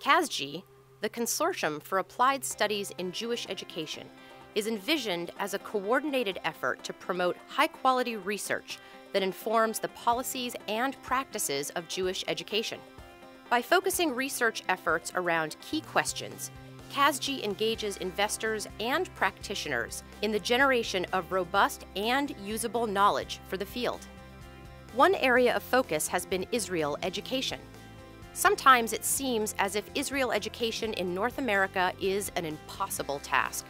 CASJ, the Consortium for Applied Studies in Jewish Education, is envisioned as a coordinated effort to promote high-quality research that informs the policies and practices of Jewish education. By focusing research efforts around key questions, CASJ engages investors and practitioners in the generation of robust and usable knowledge for the field. One area of focus has been Israel education. Sometimes it seems as if Israel education in North America is an impossible task.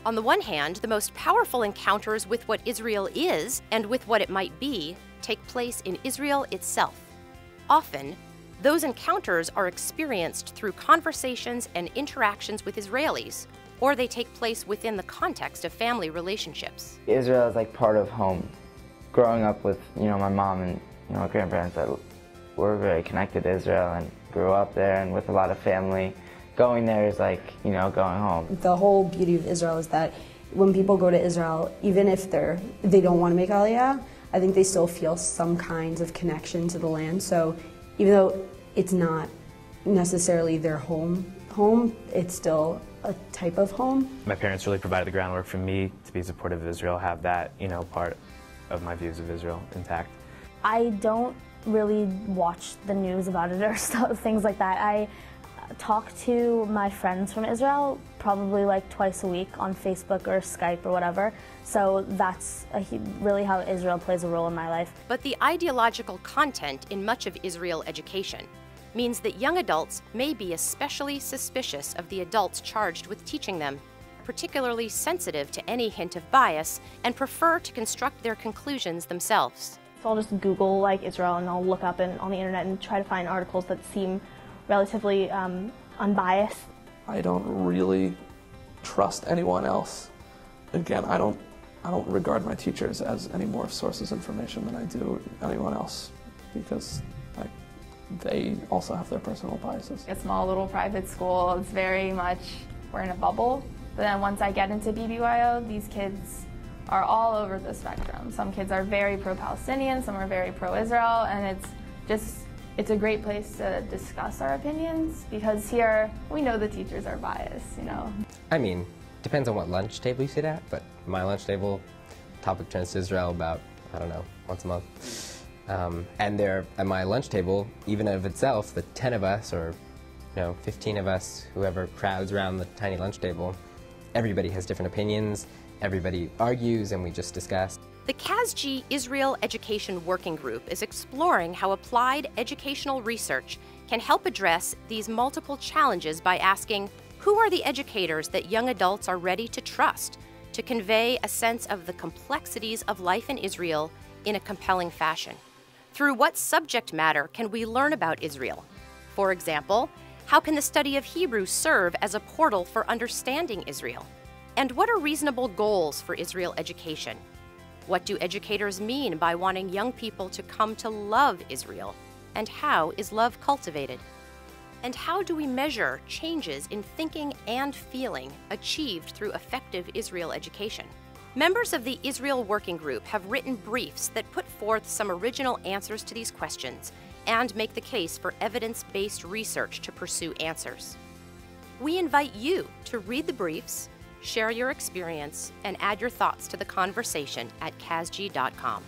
On the one hand, the most powerful encounters with what Israel is and with what it might be take place in Israel itself. Often, those encounters are experienced through conversations and interactions with Israelis, or they take place within the context of family relationships. Israel is like part of home. Growing up with, my mom and, my grandparents that were very connected to Israel and grew up there and with a lot of family. Going there is like, going home. The whole beauty of Israel is that when people go to Israel, even if they don't want to make Aliyah, I think they still feel some kinds of connection to the land. So even though it's not necessarily their home, it's still a type of home. My parents really provided the groundwork for me to be supportive of Israel, have that, part of my views of Israel intact. I don't really watch the news about it or things like that. I talk to my friends from Israel probably like twice a week on Facebook or Skype or whatever. So that's really how Israel plays a role in my life. But the ideological content in much of Israel education means that young adults may be especially suspicious of the adults charged with teaching them, particularly sensitive to any hint of bias, and prefer to construct their conclusions themselves. So I'll just Google Israel and I'll look up on the internet and try to find articles that seem relatively unbiased. I don't really trust anyone else. Again, I don't regard my teachers as any more sources of information than I do anyone else, because they also have their personal biases. A small little private school, it's very much, we're in a bubble. But then once I get into BBYO, these kids are all over the spectrum. Some kids are very pro-Palestinian, some are very pro-Israel, and it's a great place to discuss our opinions, because here we know the teachers are biased, I mean, depends on what lunch table you sit at, but my lunch table, topic turns to Israel about, once a month. And there, at my lunch table, even of itself, the 10 of us, or 15 of us, whoever crowds around the tiny lunch table, everybody has different opinions, everybody argues, and we just discuss. The CASJ Israel Education Working Group is exploring how applied educational research can help address these multiple challenges by asking, who are the educators that young adults are ready to trust to convey a sense of the complexities of life in Israel in a compelling fashion? Through what subject matter can we learn about Israel? For example, how can the study of Hebrew serve as a portal for understanding Israel? And what are reasonable goals for Israel education? What do educators mean by wanting young people to come to love Israel? And how is love cultivated? And how do we measure changes in thinking and feeling achieved through effective Israel education? Members of the Israel Working Group have written briefs that put forth some original answers to these questions and make the case for evidence-based research to pursue answers. We invite you to read the briefs, share your experience, and add your thoughts to the conversation at CASJ.com.